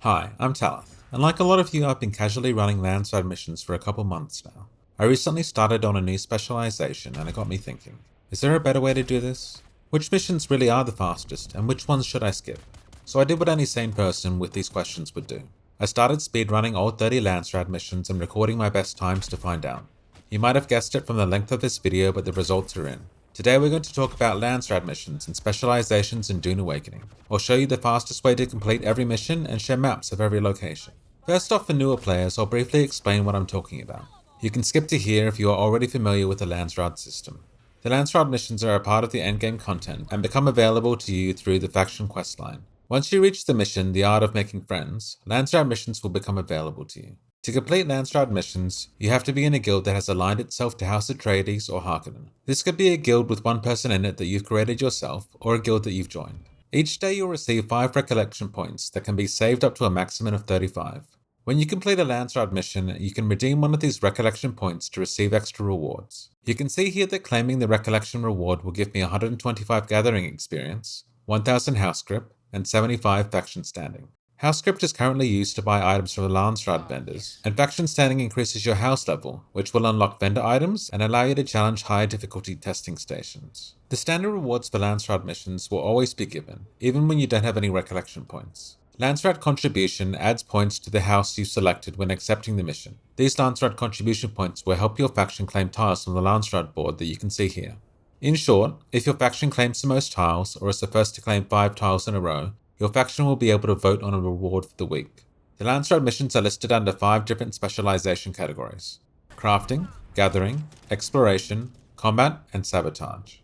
Hi, I'm Talith, and like a lot of you, I've been casually running Landsraad Missions for a couple months now. I recently started on a new specialization and it got me thinking, is there a better way to do this? Which missions really are the fastest, and which ones should I skip? So I did what any sane person with these questions would do. I started speedrunning all 30 Landsraad missions and recording my best times to find out. You might have guessed it from the length of this video, but the results are in. Today we're going to talk about Landsraad missions and specializations in Dune Awakening. I'll show you the fastest way to complete every mission and share maps of every location. First off, for newer players, I'll briefly explain what I'm talking about. You can skip to here if you are already familiar with the Landsraad system. The Landsraad missions are a part of the endgame content and become available to you through the faction questline. Once you reach the mission, The Art of Making Friends, Landsraad missions will become available to you. To complete Landsraad missions, you have to be in a guild that has aligned itself to House Atreides or Harkonnen. This could be a guild with one person in it that you've created yourself, or a guild that you've joined. Each day you'll receive 5 recollection points that can be saved up to a maximum of 35. When you complete a Landsraad mission, you can redeem one of these recollection points to receive extra rewards. You can see here that claiming the recollection reward will give me 125 gathering experience, 1000 house grip, and 75 faction standing. House script is currently used to buy items from the Landsraad vendors, and faction standing increases your house level, which will unlock vendor items and allow you to challenge higher difficulty testing stations. The standard rewards for Landsraad missions will always be given, even when you don't have any recollection points. Landsraad contribution adds points to the house you selected when accepting the mission. These Landsraad contribution points will help your faction claim tiles from the Landsraad board that you can see here. In short, if your faction claims the most tiles, or is the first to claim 5 tiles in a row, your faction will be able to vote on a reward for the week. The Landsraad missions are listed under 5 different specialization categories: crafting, gathering, exploration, combat, and sabotage.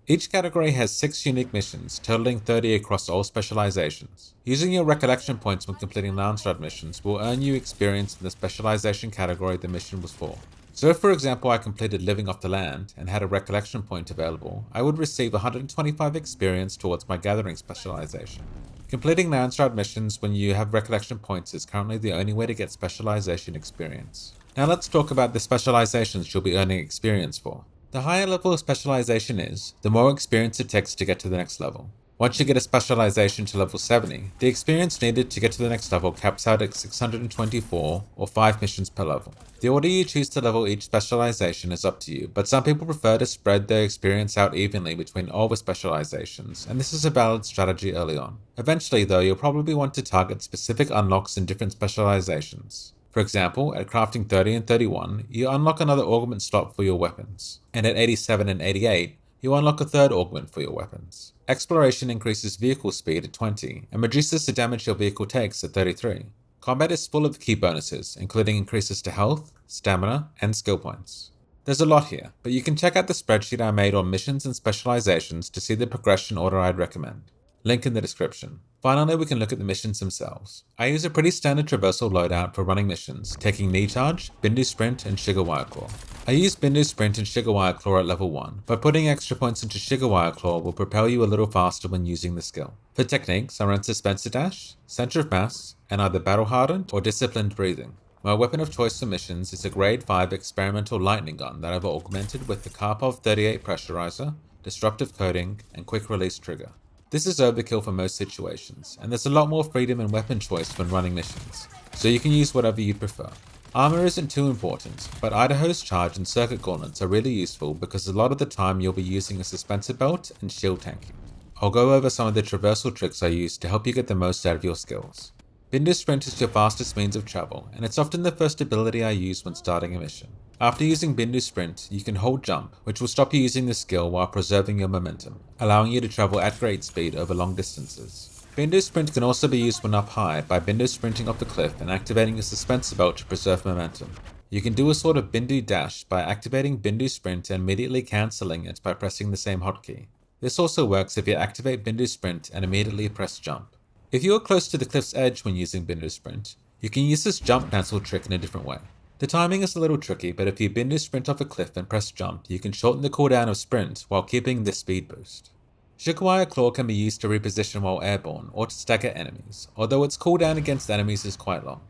Each category has 6 unique missions, totaling 30 across all specializations. Using your recollection points when completing Landsraad missions will earn you experience in the specialization category the mission was for. So if, for example, I completed Living Off the Land and had a recollection point available, I would receive 125 experience towards my gathering specialization. Completing Landsraad missions when you have recollection points is currently the only way to get specialization experience. Now let's talk about the specializations you'll be earning experience for. The higher level a specialization is, the more experience it takes to get to the next level. Once you get a specialization to level 70, the experience needed to get to the next level caps out at 624 or 5 missions per level. The order you choose to level each specialization is up to you, but some people prefer to spread their experience out evenly between all the specializations, and this is a valid strategy early on. Eventually though, you'll probably want to target specific unlocks in different specializations. For example, at crafting 30 and 31, you unlock another augment slot for your weapons, and at 87 and 88, you unlock a third augment for your weapons. Exploration increases vehicle speed at 20 and reduces the damage your vehicle takes at 33. Combat is full of key bonuses, including increases to health, stamina, and skill points. There's a lot here, but you can check out the spreadsheet I made on missions and specializations to see the progression order I'd recommend. Link in the description. Finally, we can look at the missions themselves. I use a pretty standard traversal loadout for running missions, taking Knee Charge, Bindu Sprint, and Sugar Wire Claw. I use Bindu Sprint and Sugar Wire Claw at level 1, but putting extra points into Sugar Wire Claw will propel you a little faster when using the skill. For techniques, I run Suspensor Dash, Center of Mass, and either Battle Hardened or Disciplined Breathing. My weapon of choice for missions is a grade 5 experimental lightning gun that I've augmented with the Karpov 38 Pressurizer, Disruptive Coating, and Quick Release Trigger. This is overkill for most situations, and there's a lot more freedom in weapon choice when running missions, so you can use whatever you prefer. Armor isn't too important, but Idaho's Charge and Circuit Gauntlets are really useful because a lot of the time you'll be using a suspensor belt and shield tanking. I'll go over some of the traversal tricks I use to help you get the most out of your skills. Bindu Sprint is your fastest means of travel, and it's often the first ability I use when starting a mission. After using Bindu Sprint, you can hold jump, which will stop you using the skill while preserving your momentum, allowing you to travel at great speed over long distances. Bindu Sprint can also be used when up high by Bindu sprinting off the cliff and activating your suspensor belt to preserve momentum. You can do a sort of Bindu Dash by activating Bindu Sprint and immediately cancelling it by pressing the same hotkey. This also works if you activate Bindu Sprint and immediately press jump. If you are close to the cliff's edge when using Bindu Sprint, you can use this jump cancel trick in a different way. The timing is a little tricky, but if you Bindu Sprint off a cliff and press jump, you can shorten the cooldown of sprint while keeping the speed boost. Sugar Wire Claw can be used to reposition while airborne or to stagger enemies, although its cooldown against enemies is quite long.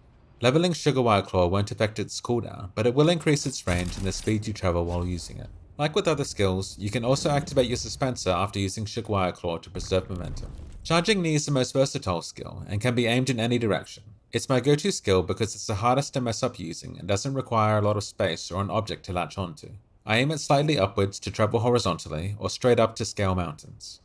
Leveling Sugar Wire Claw won't affect its cooldown, but it will increase its range and the speed you travel while using it. Like with other skills, you can also activate your Suspensor after using Sugar Wire Claw to preserve momentum. Charging Knee is the most versatile skill, and can be aimed in any direction. It's my go-to skill because it's the hardest to mess up using and doesn't require a lot of space or an object to latch onto. I aim it slightly upwards to travel horizontally or straight up to scale mountains.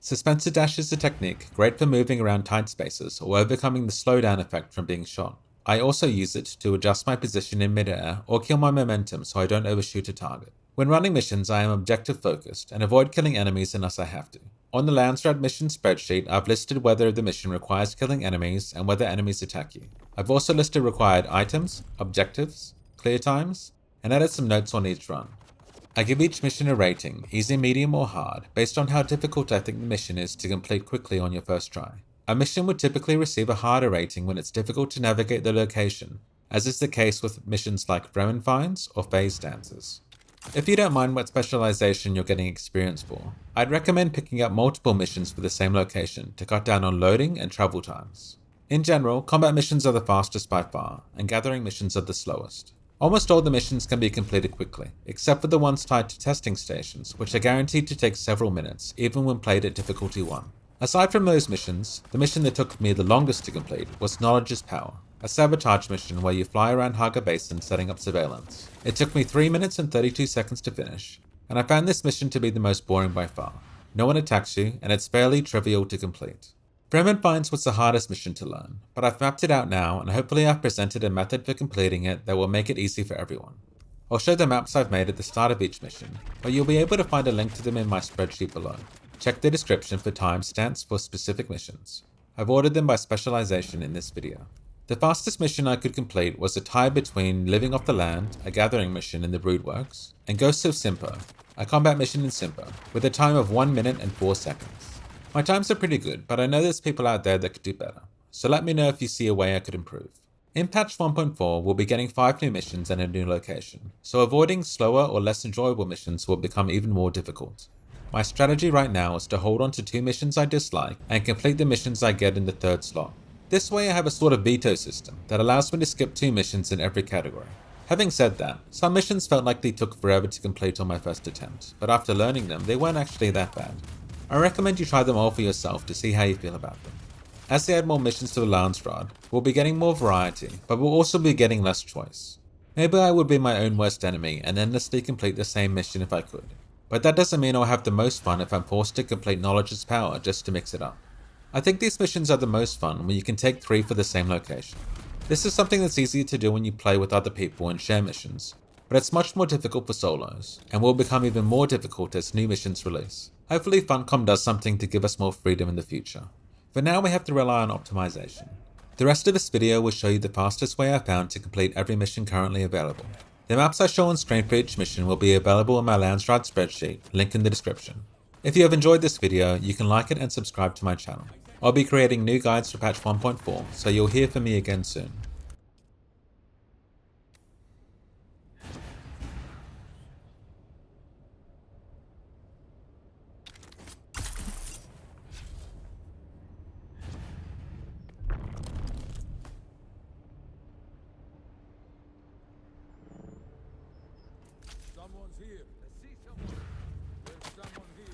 Suspensor dash is a technique great for moving around tight spaces or overcoming the slowdown effect from being shot. I also use it to adjust my position in midair or kill my momentum so I don't overshoot a target. When running missions, I am objective focused and avoid killing enemies unless I have to. On the Landsraad mission spreadsheet, I've listed whether the mission requires killing enemies and whether enemies attack you. I've also listed required items, objectives, clear times, and added some notes on each run. I give each mission a rating, easy, medium, or hard, based on how difficult I think the mission is to complete quickly on your first try. A mission would typically receive a harder rating when it's difficult to navigate the location, as is the case with missions like Fremen finds or Phasedancers. If you don't mind what specialization you're getting experience for, I'd recommend picking up multiple missions for the same location to cut down on loading and travel times. In general, combat missions are the fastest by far, and gathering missions are the slowest. Almost all the missions can be completed quickly, except for the ones tied to testing stations, which are guaranteed to take several minutes, even when played at difficulty 1. Aside from those missions, the mission that took me the longest to complete was Knowledge is Power, a sabotage mission where you fly around Hagga Basin setting up surveillance. It took me 3 minutes and 32 seconds to finish, and I found this mission to be the most boring by far. No one attacks you, and it's fairly trivial to complete. Fremen finds was the hardest mission to learn, but I've mapped it out now and hopefully I've presented a method for completing it that will make it easy for everyone. I'll show the maps I've made at the start of each mission, but you'll be able to find a link to them in my spreadsheet below. Check the description for timestamps for specific missions. I've ordered them by specialization in this video. The fastest mission I could complete was a tie between Living Off the Land, a gathering mission in the Broodworks, and Ghosts of Tsimpo, a combat mission in Tsimpo, with a time of 1 minute and 4 seconds. My times are pretty good, but I know there's people out there that could do better, so let me know if you see a way I could improve. In patch 1.4, we'll be getting 5 new missions and a new location, so avoiding slower or less enjoyable missions will become even more difficult. My strategy right now is to hold on to 2 missions I dislike and complete the missions I get in the 3rd slot. This way I have a sort of veto system that allows me to skip 2 missions in every category. Having said that, some missions felt like they took forever to complete on my first attempt, but after learning them, they weren't actually that bad. I recommend you try them all for yourself to see how you feel about them. As they add more missions to the Landsraad, we'll be getting more variety, but we'll also be getting less choice. Maybe I would be my own worst enemy and endlessly complete the same mission if I could, but that doesn't mean I'll have the most fun if I'm forced to complete Knowledge is Power just to mix it up. I think these missions are the most fun when you can take 3 for the same location. This is something that's easier to do when you play with other people and share missions, but it's much more difficult for solos, and will become even more difficult as new missions release. Hopefully Funcom does something to give us more freedom in the future. For now we have to rely on optimization. The rest of this video will show you the fastest way I found to complete every mission currently available. The maps I show on screen for each mission will be available in my Landsraad spreadsheet, link in the description. If you have enjoyed this video, you can like it and subscribe to my channel. I'll be creating new guides for patch 1.4, so you'll hear from me again soon. Someone's here. I see someone. There's someone here.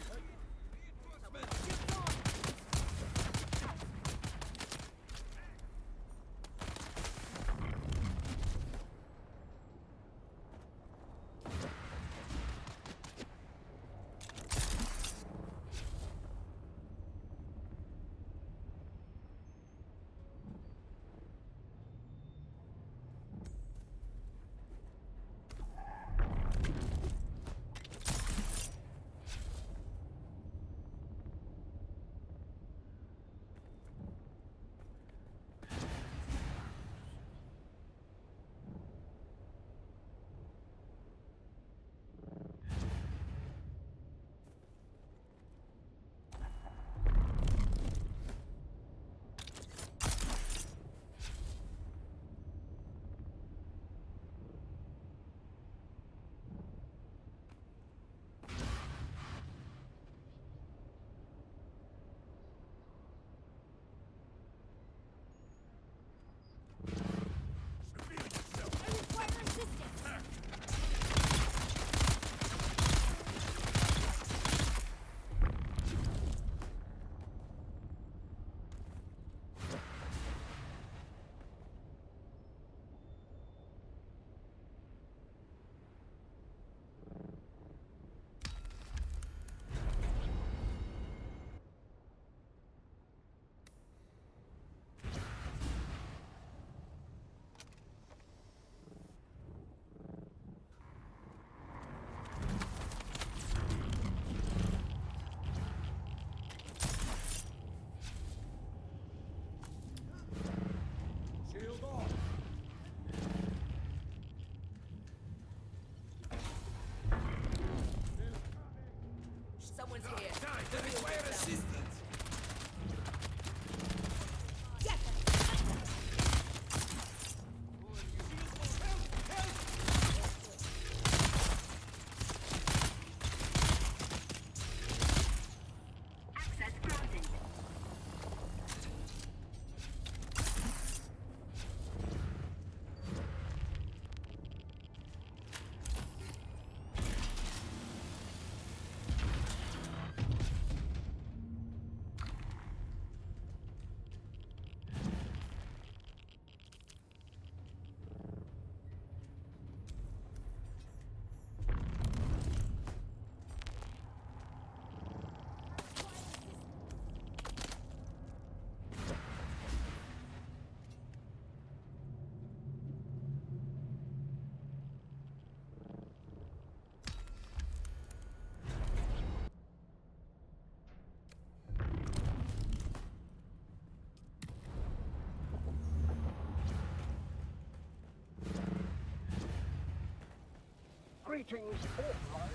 Greetings, Fortnite.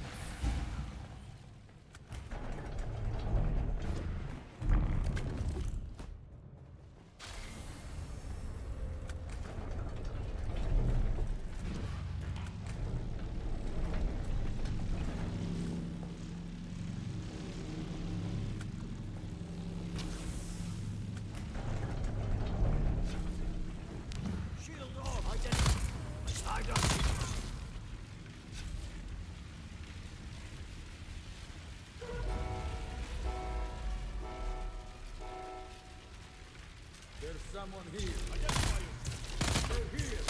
Shield off, identity. Slide up. There's someone here. Identify you. They're here.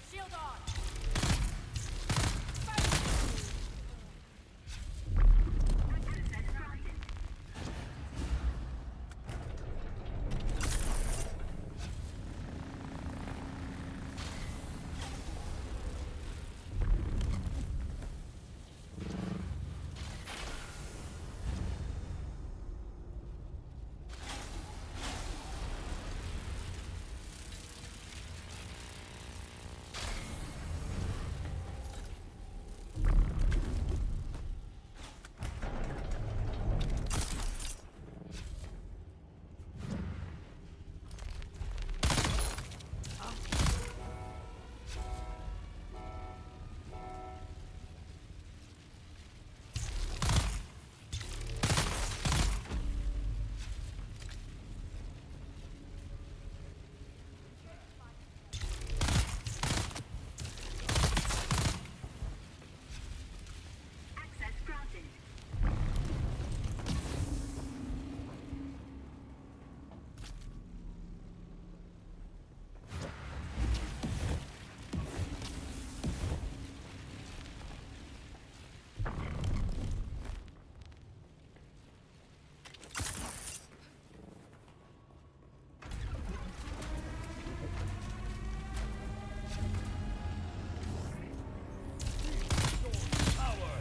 Shield on! Access granted. Power.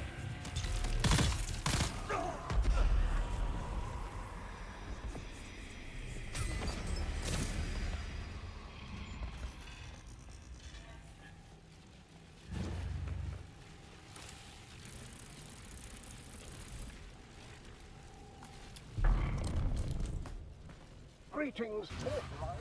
Greetings, Fortnite.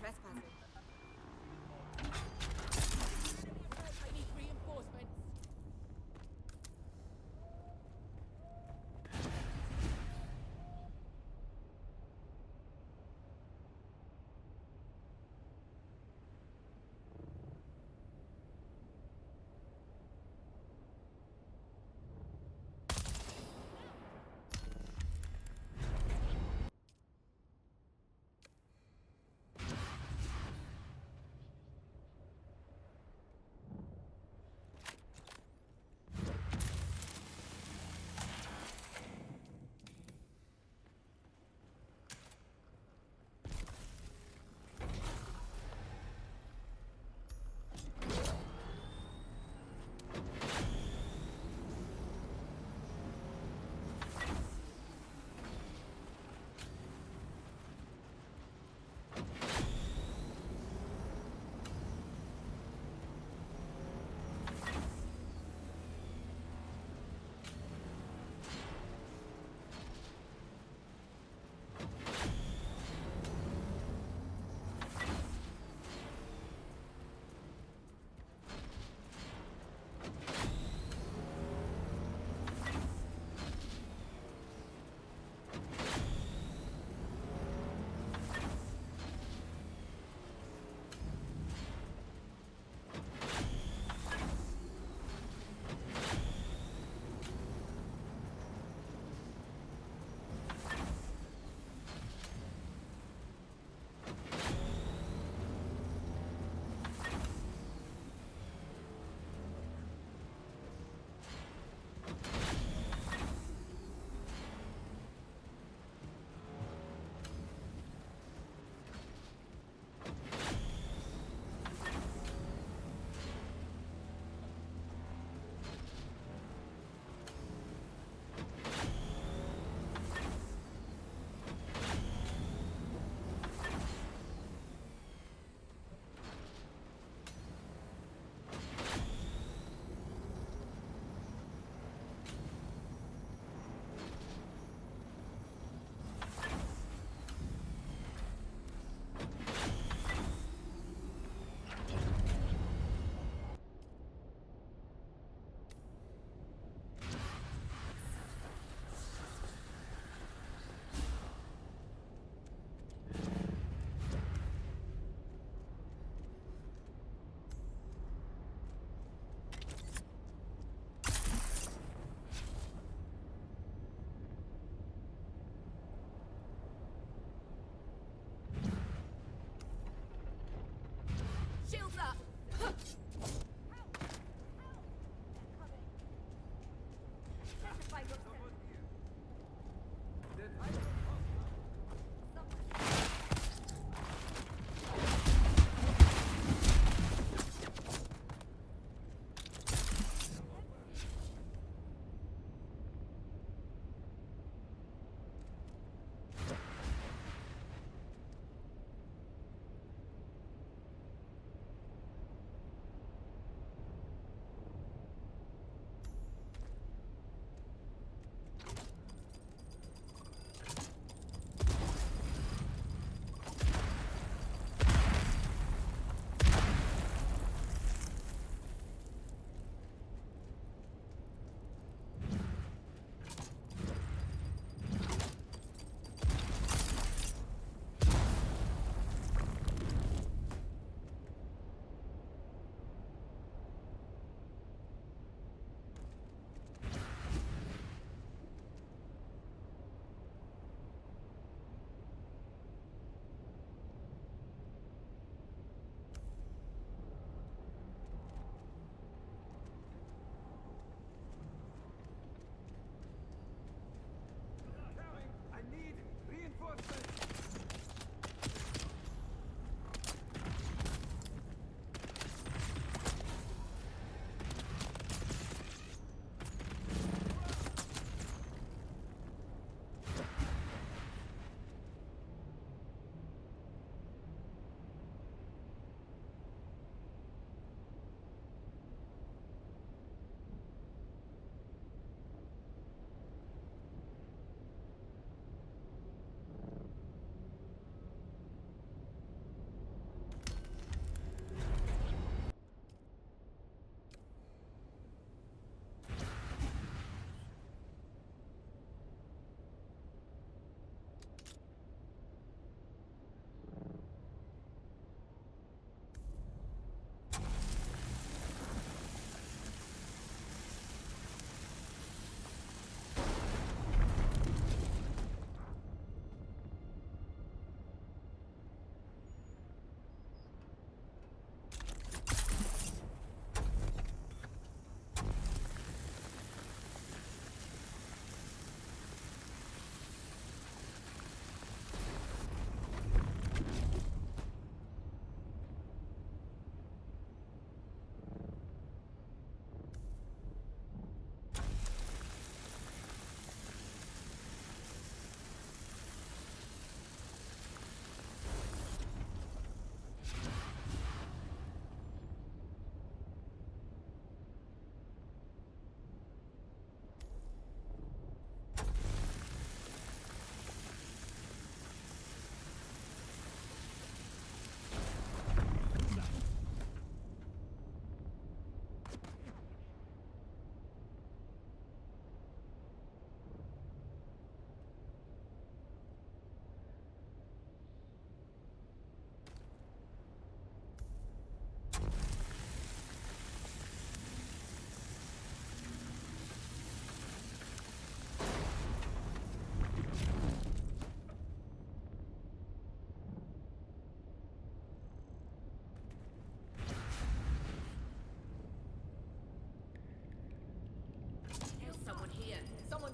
trespassing. I need reinforcements.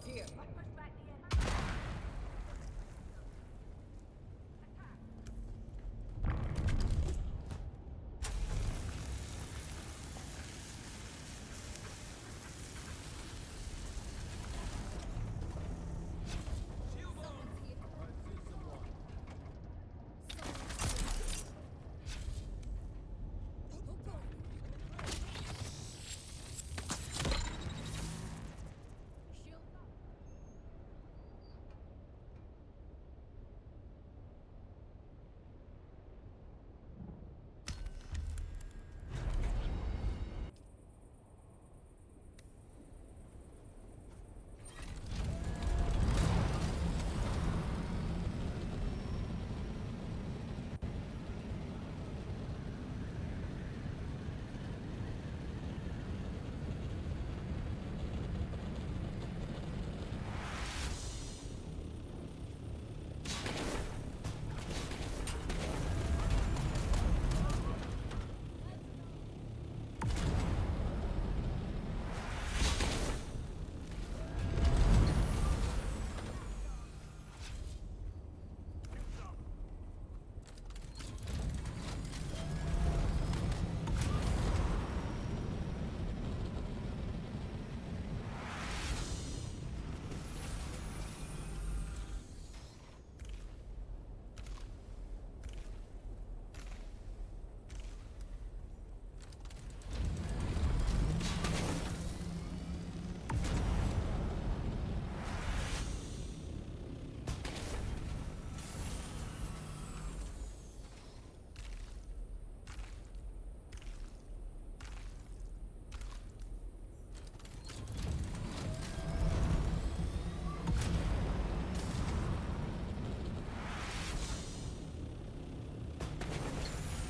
here. Push back the enemy. Someone's here. I see someone. Hold on. Shield up.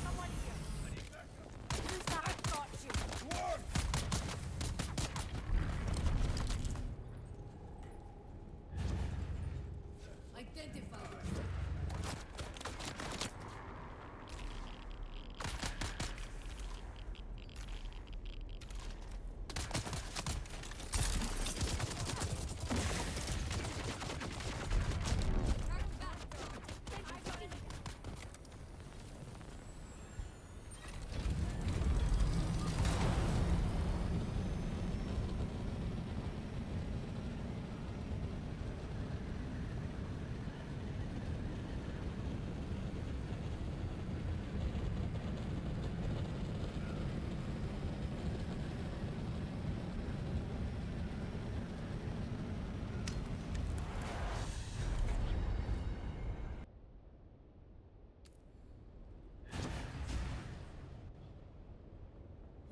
Someone here. I've got you. Identify yourself. Turn back, dog. I got it.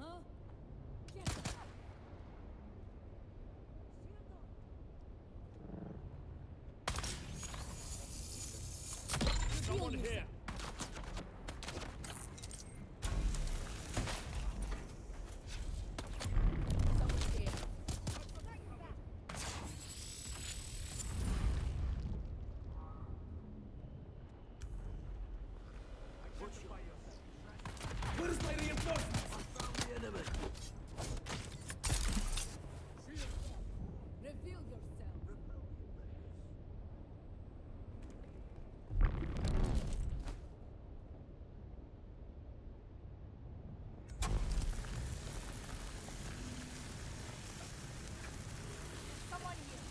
Huh? Get up. Shield up. Someone here. Someone's here. Where's my reinforcements? I found the enemy. Reveal yourself. Someone here.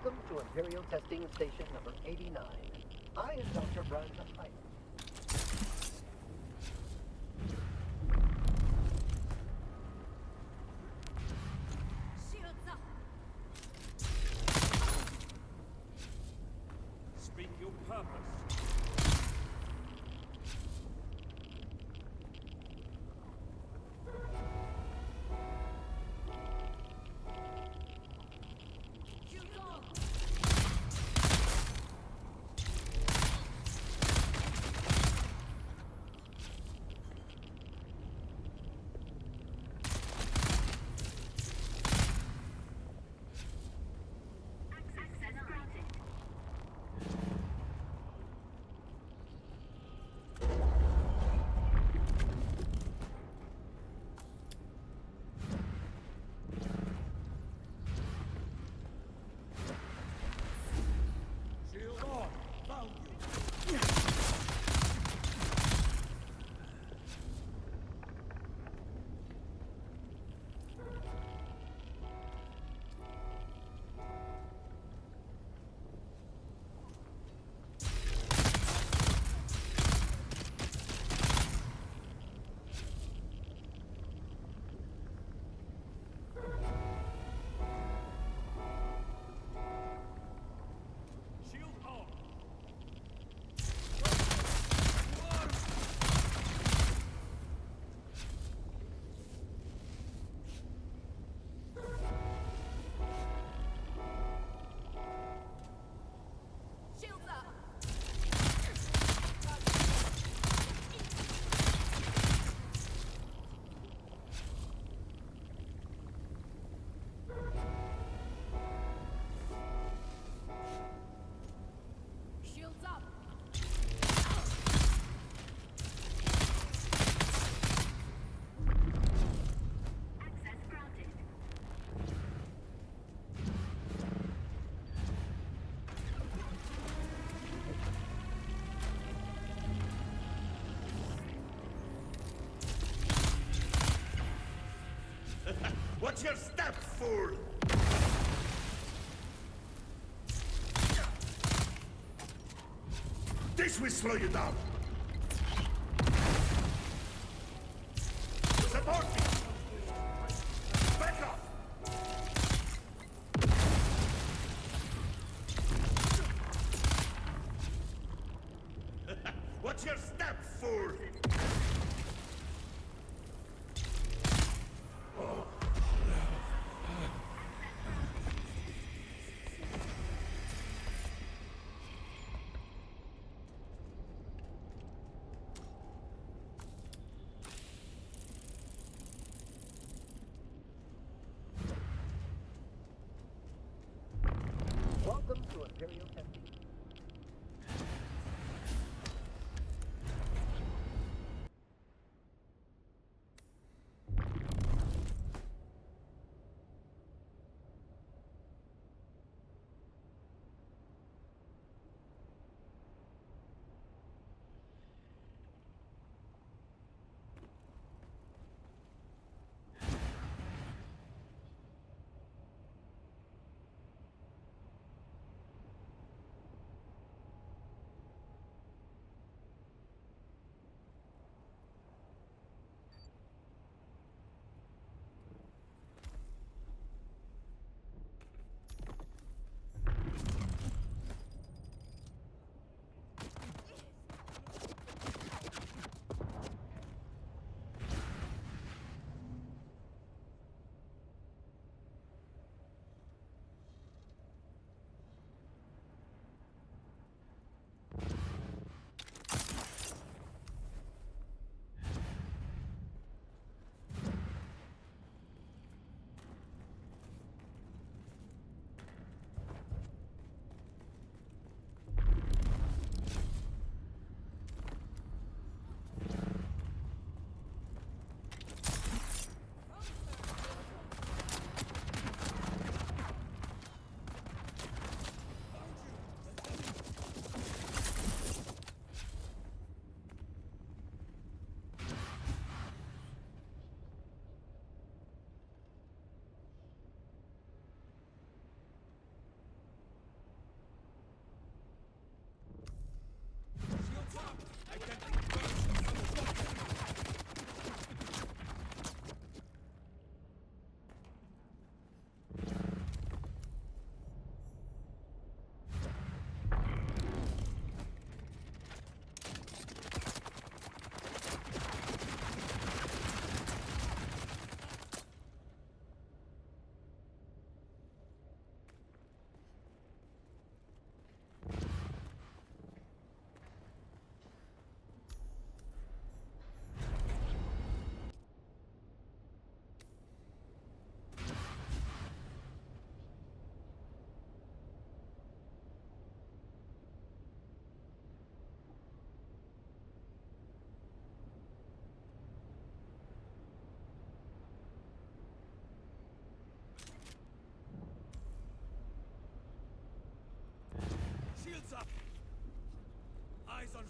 Welcome to Imperial Testing Station number 89. I am Dr. Brandon Hyde. Shields up! Speak your purpose. Shields on! Shield on. Found you. Shield on. Shields up! Shields up! Watch your step, fool! This will slow you down. Support me! Back off! Watch your step, fool! Welcome to Imperial Testing.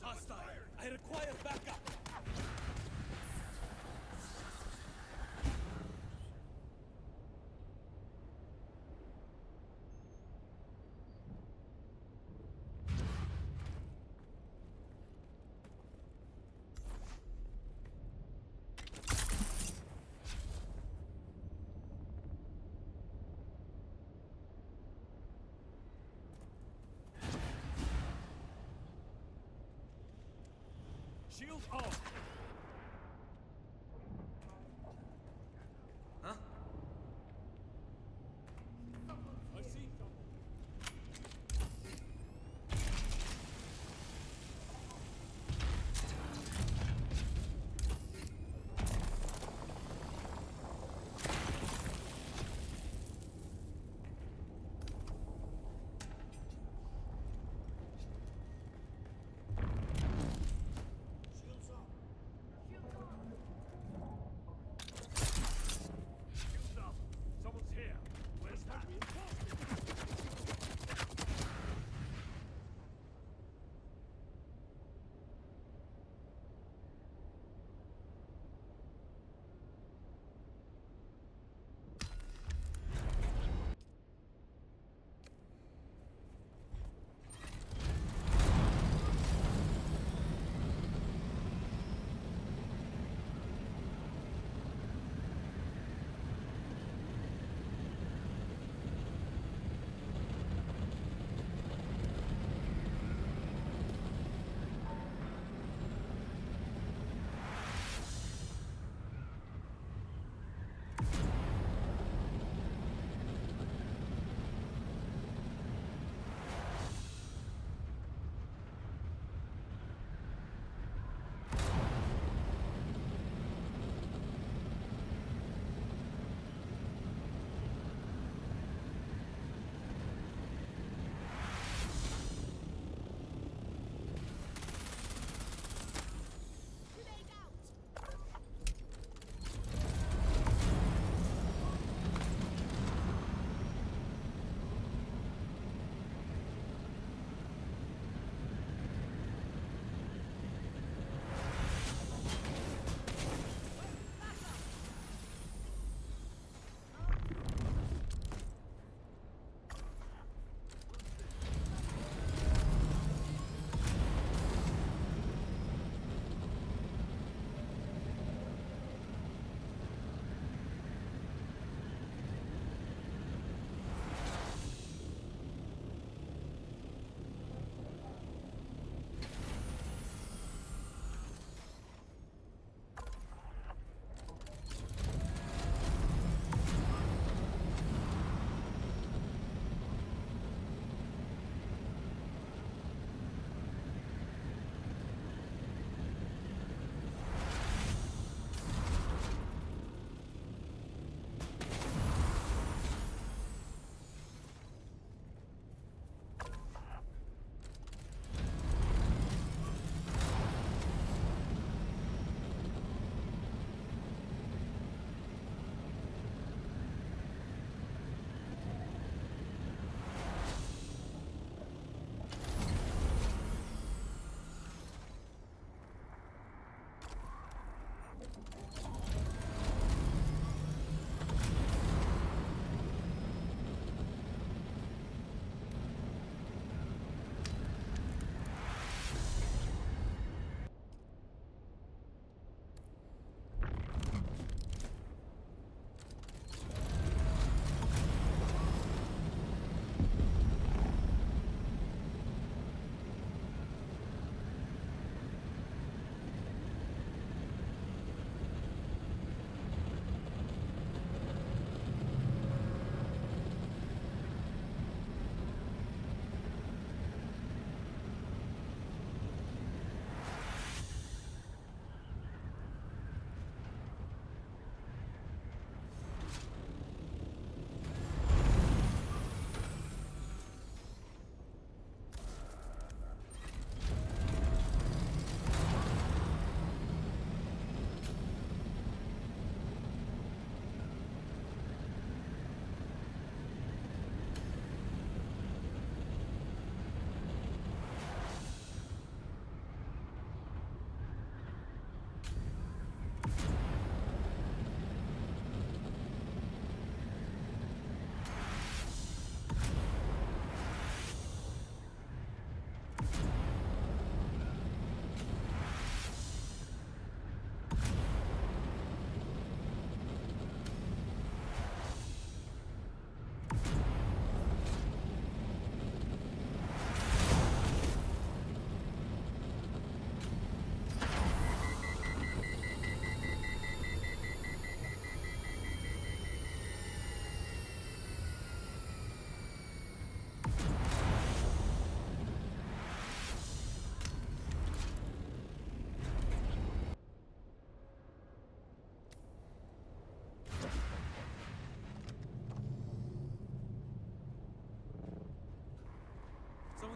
Hostile! I require backup! Shield off! Huh? I see. Shields up.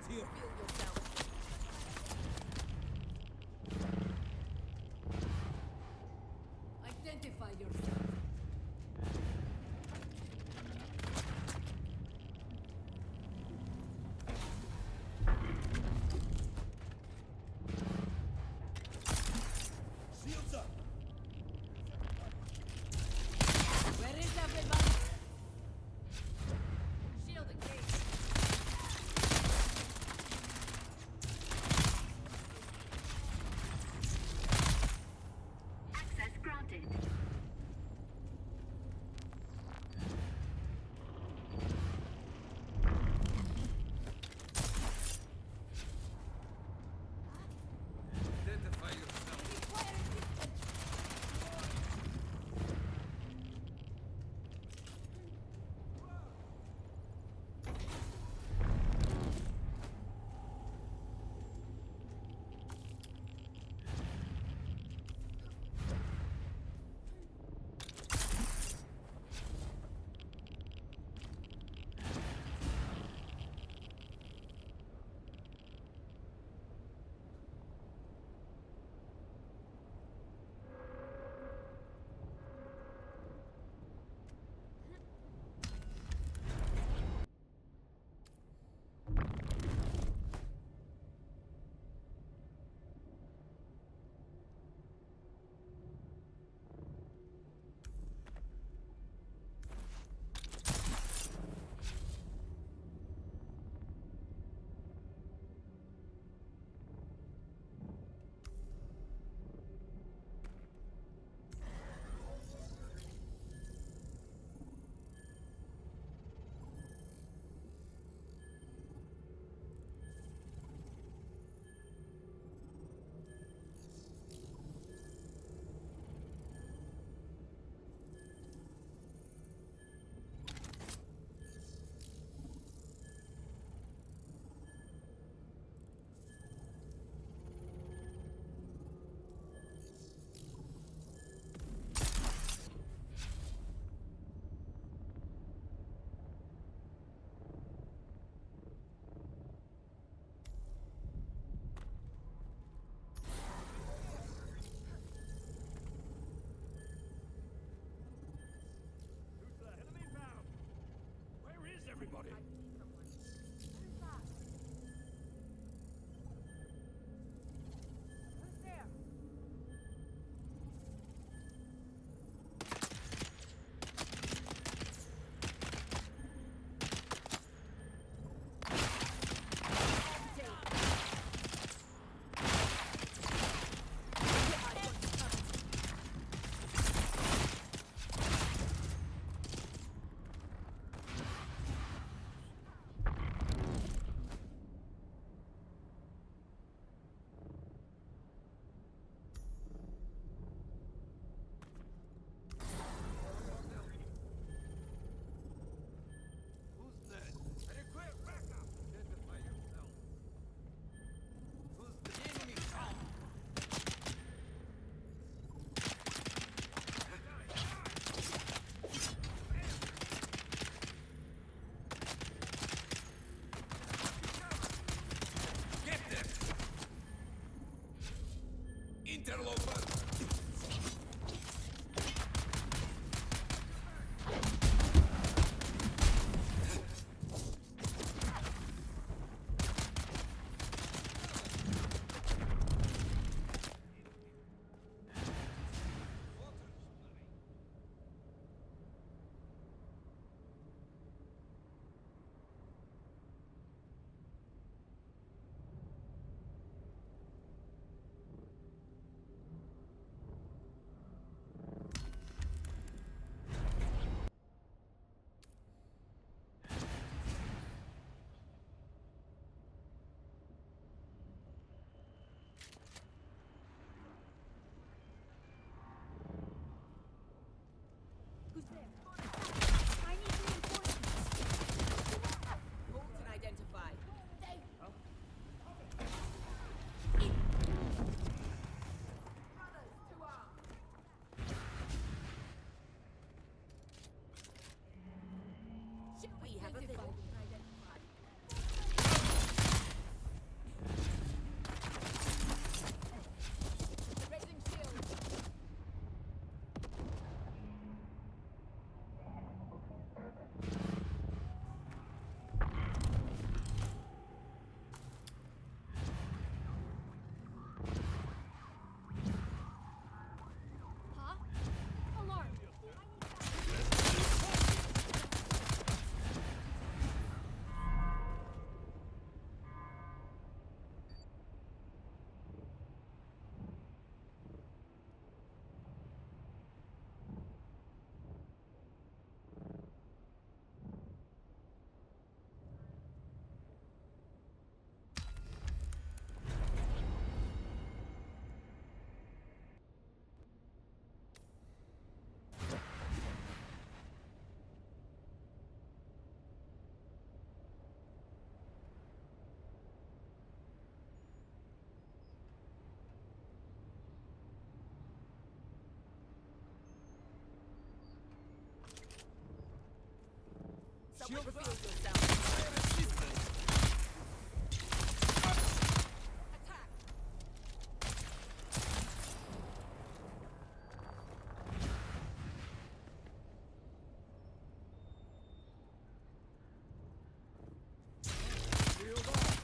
Someone's here. Feel yourself. Identify yourself. Shields up. Where is everybody? Shield engaged. Access granted. Identify yourself. Enemy found. Where is everybody? Who's there? Who's that? I require backup. Identify yourself. Who's the enemy? Come. Get them! Interloper! Who's there? I need reinforcements. Bolton identified. We have a Identified. village. Identified. Someone reveal yourself. Attack! Shield off.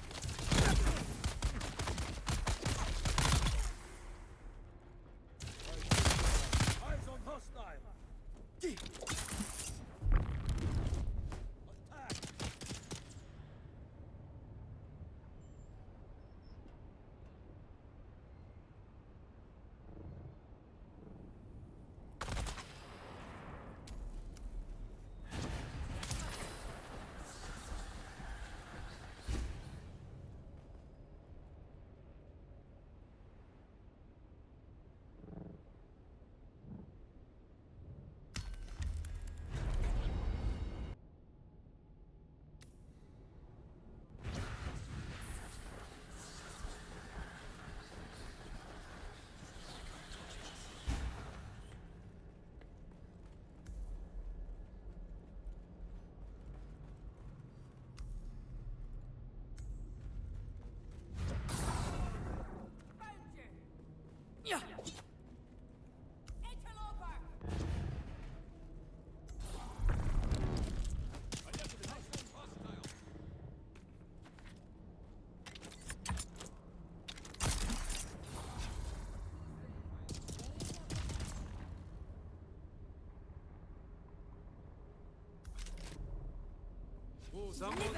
Eyes on hostile. Attack. Found you! Yeah! Interloper! Someone.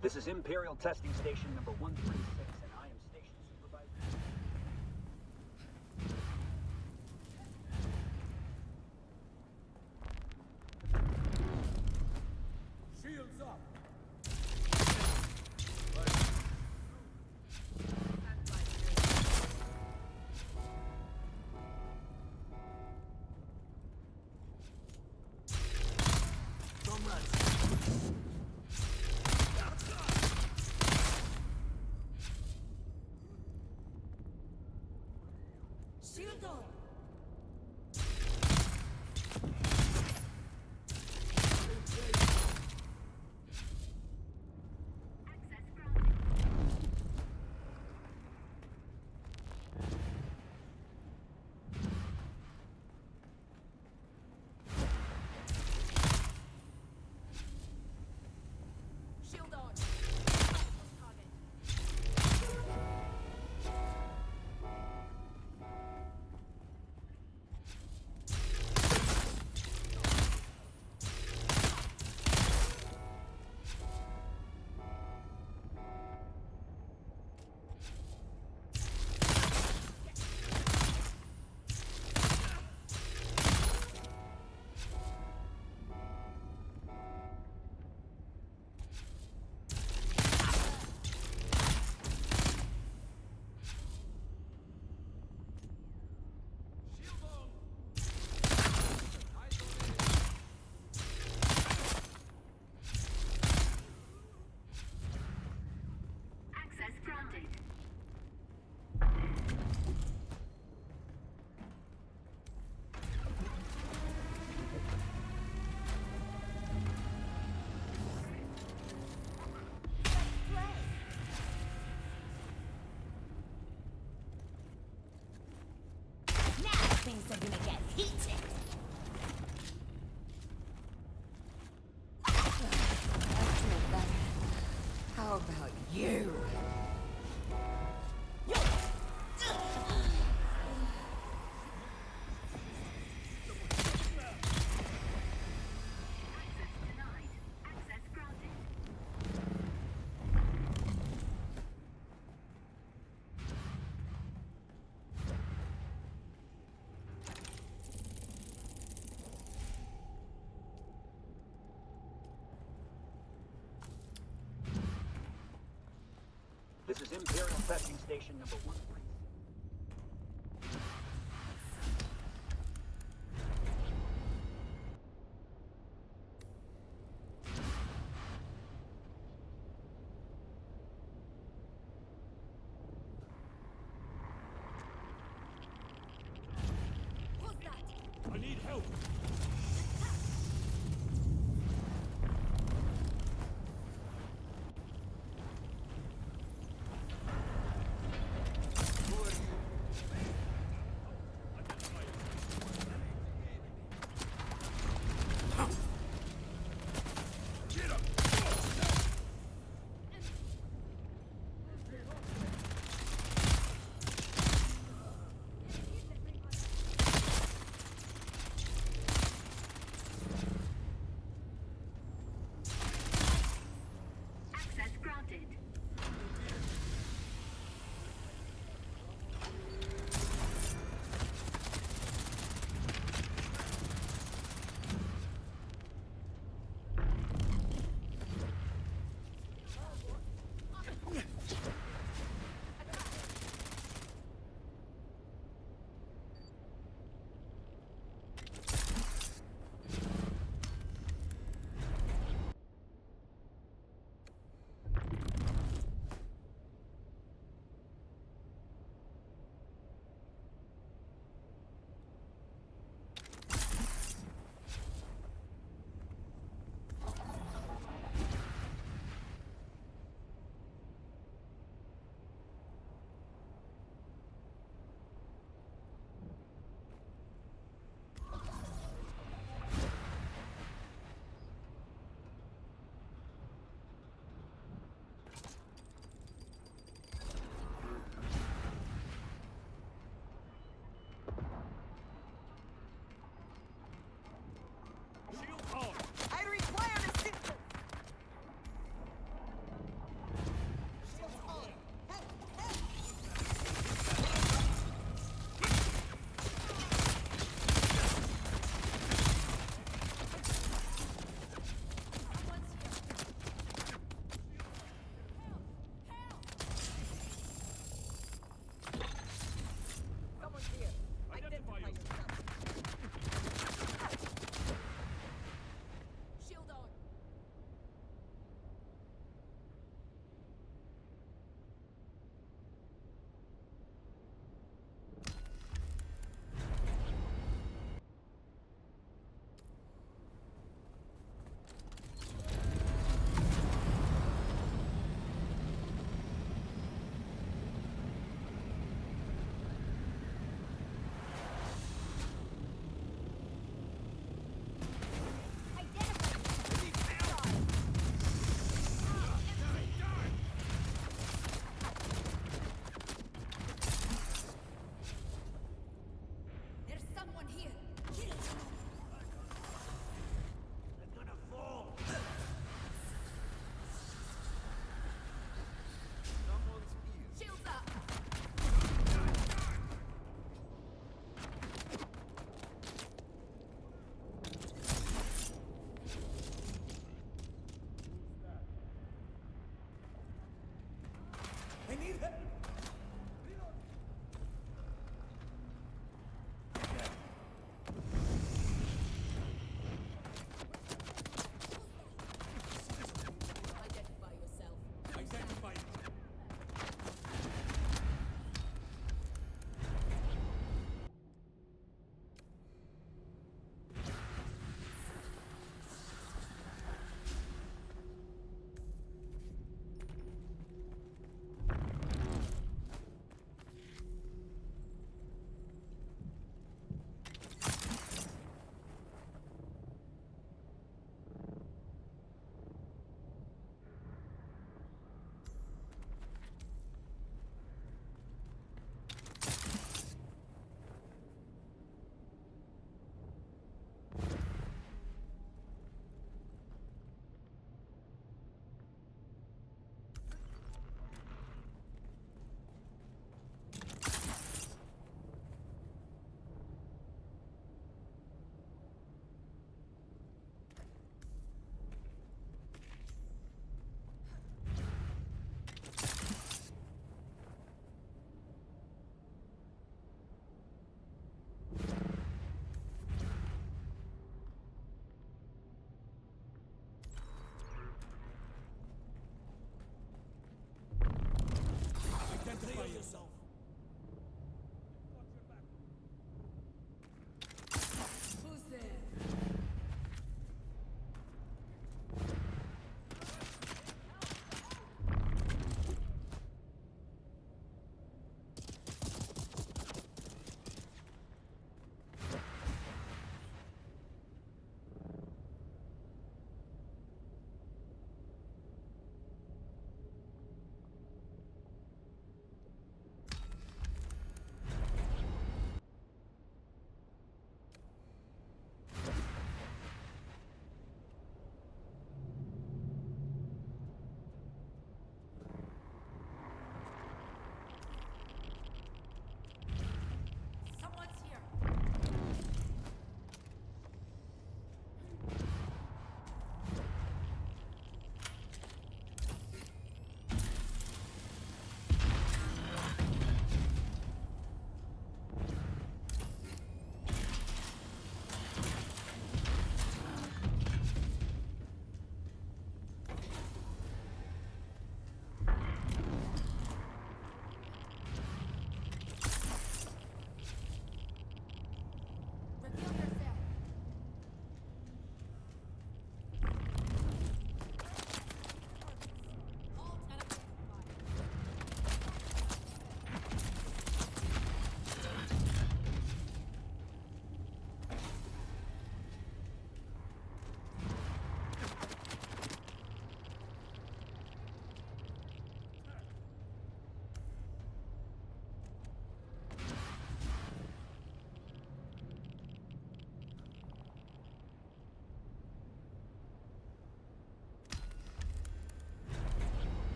This is Imperial Testing Station number 136, and I am Station Supervisor. Shields up. Shield on! Shield on! Target. This is Imperial Testing Station number 136. Who's that? I need help.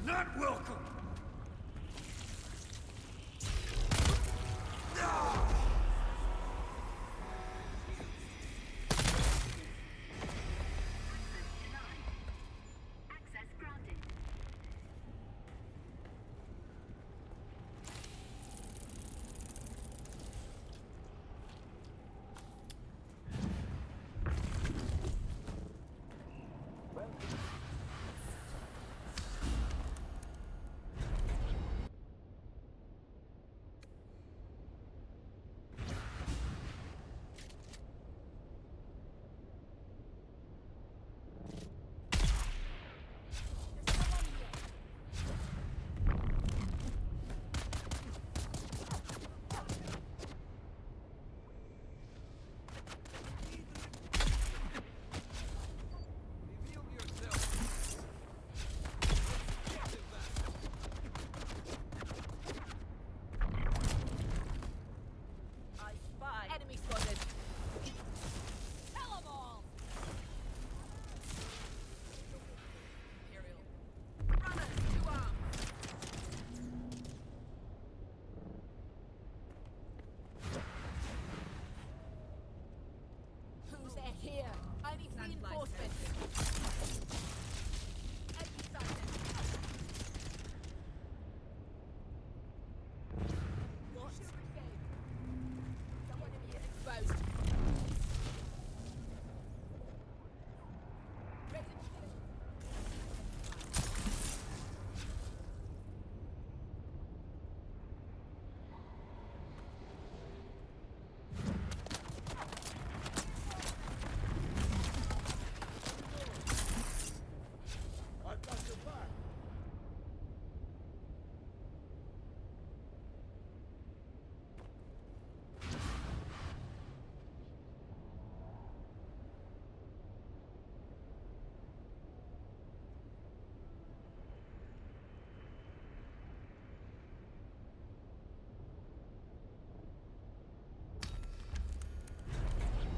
Not welcome!